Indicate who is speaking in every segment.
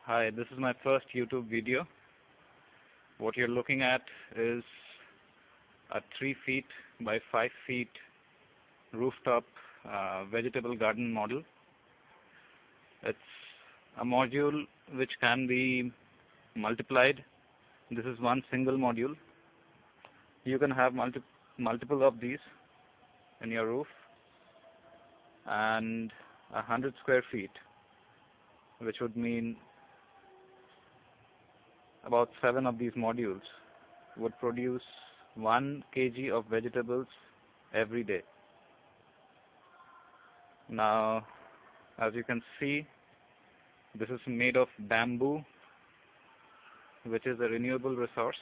Speaker 1: Hi, this is my first YouTube video. What you're looking at is a 3 feet by 5 feet rooftop vegetable garden model. It's a module which can be multiplied. This is one single module. You can have multiple of these in your roof, and 100 square feet, which would mean about 7 of these modules would produce 1 kg of vegetables every day. Now, as you can see, this is made of bamboo, which is a renewable resource,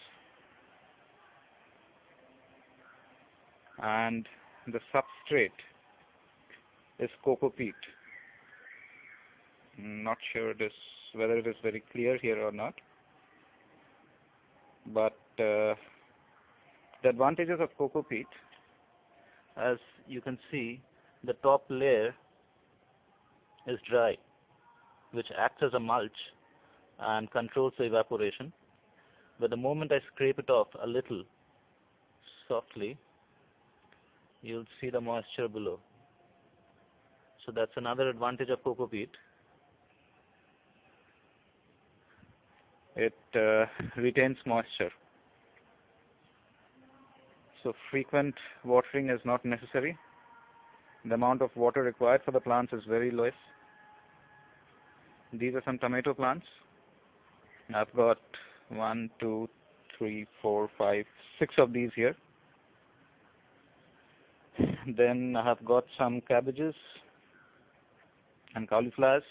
Speaker 1: and the substrate is coco peat. Not sure whether it is very clear here or not, but the advantages of coco peat, as you can see, the top layer is dry, which acts as a mulch and controls the evaporation. But the moment I scrape it off a little softly, you'll see the moisture below. So that's another advantage of coco peat. It retains moisture. So frequent watering is not necessary. The amount of water required for the plants is very less. These are some tomato plants. I've got 1, 2, 3, 4, 5, 6 of these here. Then I have got some cabbages and cauliflowers.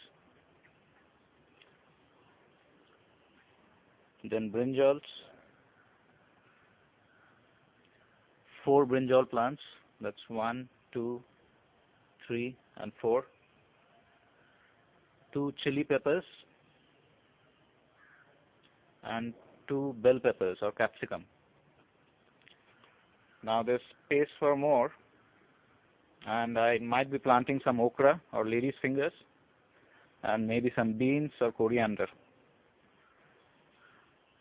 Speaker 1: Then brinjals, 4 brinjal plants. That's 1, 2, 3, and 4. 2 chili peppers and 2 bell peppers or capsicum. Now there's space for more, and I might be planting some okra or lady's fingers and maybe some beans or coriander.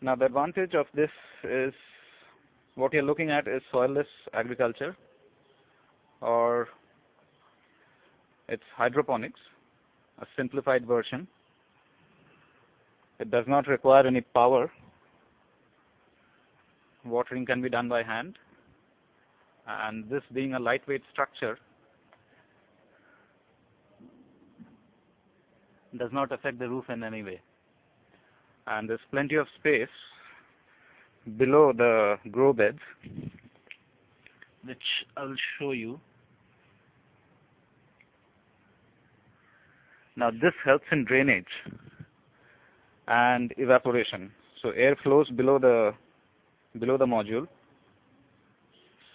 Speaker 1: Now the advantage of this is, what you're looking at is soilless agriculture, or it's hydroponics, a simplified version. It does not require any power. Watering can be done by hand, and this being a lightweight structure does not affect the roof in any way. And there's plenty of space below the grow beds, which I'll show you. Now this helps in drainage and evaporation. So air flows below the module,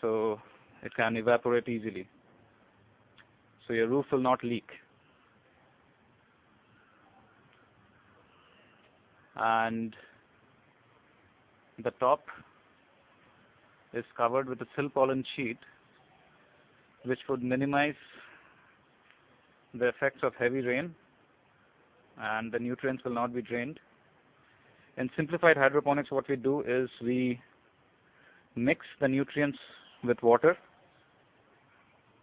Speaker 1: so it can evaporate easily. So your roof will not leak. And the top is covered with a sill pollen sheet, which would minimize the effects of heavy rain, and the nutrients will not be drained. In simplified hydroponics, what we do is we mix the nutrients with water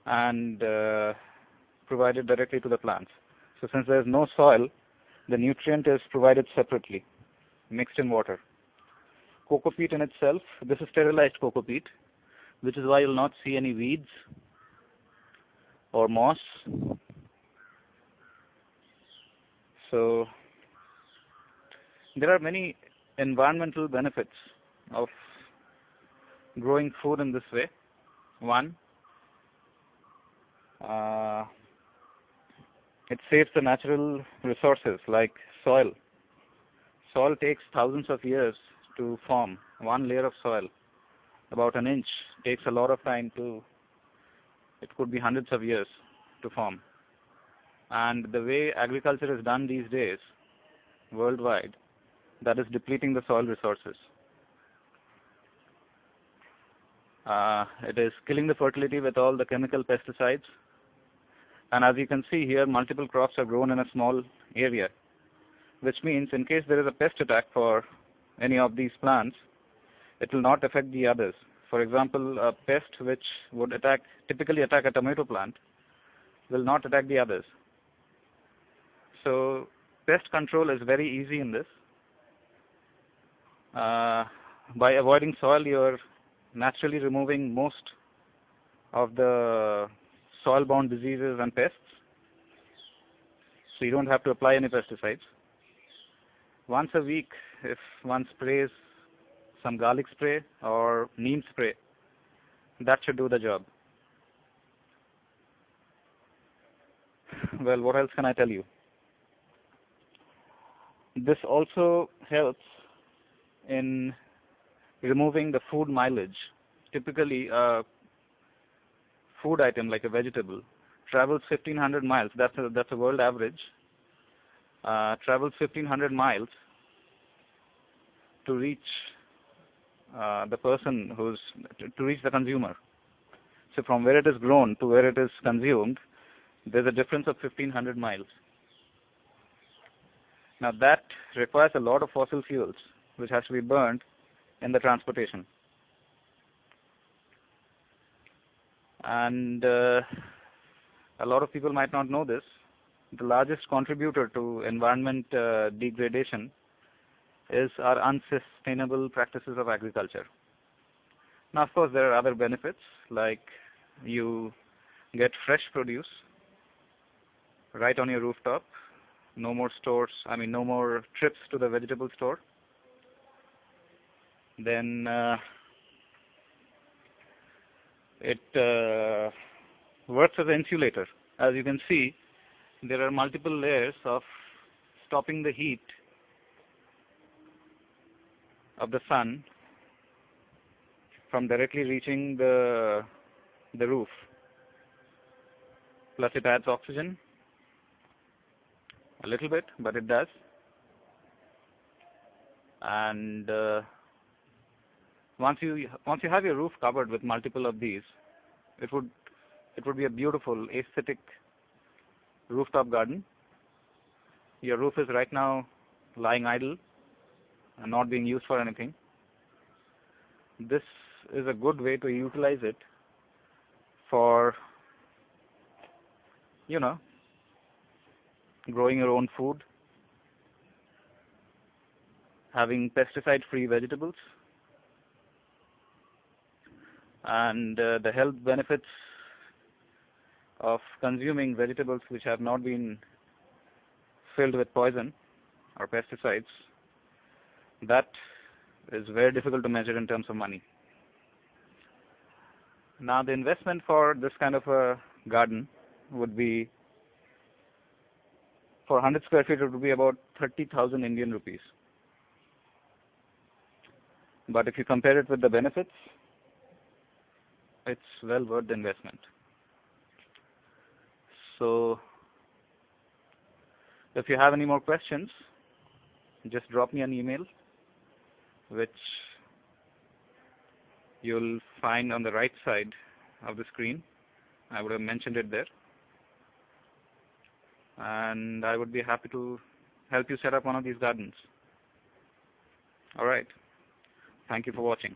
Speaker 1: and provide it directly to the plants. So since there is no soil, the nutrient is provided separately, mixed in water. Coco peat in itself, this is sterilized coco peat, which is why you'll not see any weeds or moss. So there are many environmental benefits of growing food in this way. One, it saves the natural resources like soil. Soil takes thousands of years to form. One layer of soil, about an inch, takes a lot of time it could be hundreds of years to form. And the way agriculture is done these days, worldwide, that is depleting the soil resources. It is killing the fertility with all the chemical pesticides. And as you can see here, multiple crops are grown in a small area, which means in case there is a pest attack for any of these plants, it will not affect the others. For example, a pest which would typically attack a tomato plant will not attack the others. So pest control is very easy in this. By avoiding soil, you're naturally removing most of the soil-borne diseases and pests. So you don't have to apply any pesticides. Once a week, if one sprays some garlic spray or neem spray, that should do the job. Well, what else can I tell you? This also helps in removing the food mileage. Typically, a food item like a vegetable travels 1,500 miles. That's a world average. Travels 1,500 miles to reach the person to reach the consumer. So from where it is grown to where it is consumed, there's a difference of 1,500 miles. Now that requires a lot of fossil fuels, which has to be burned in the transportation. And a lot of people might not know this. The largest contributor to environment degradation is our unsustainable practices of agriculture. Now, of course, there are other benefits, like you get fresh produce right on your rooftop. No more no more trips to the vegetable store. Then it works as an insulator. As you can see, there are multiple layers of stopping the heat of the sun from directly reaching the roof. Plus it adds oxygen a little bit, but it does. And once you have your roof covered with multiple of these, it would be a beautiful aesthetic rooftop garden. Your roof is right now lying idle and not being used for anything. This is a good way to utilize it for, growing your own food, having pesticide-free vegetables, and the health benefits of consuming vegetables which have not been filled with poison or pesticides, that is very difficult to measure in terms of money. Now, the investment for this kind of a garden would be, for 100 square feet, it would be about 30,000 Indian rupees. But if you compare it with the benefits, it's well worth the investment. So, if you have any more questions, just drop me an email, which you'll find on the right side of the screen. I would have mentioned it there. And I would be happy to help you set up one of these gardens. All right. Thank you for watching.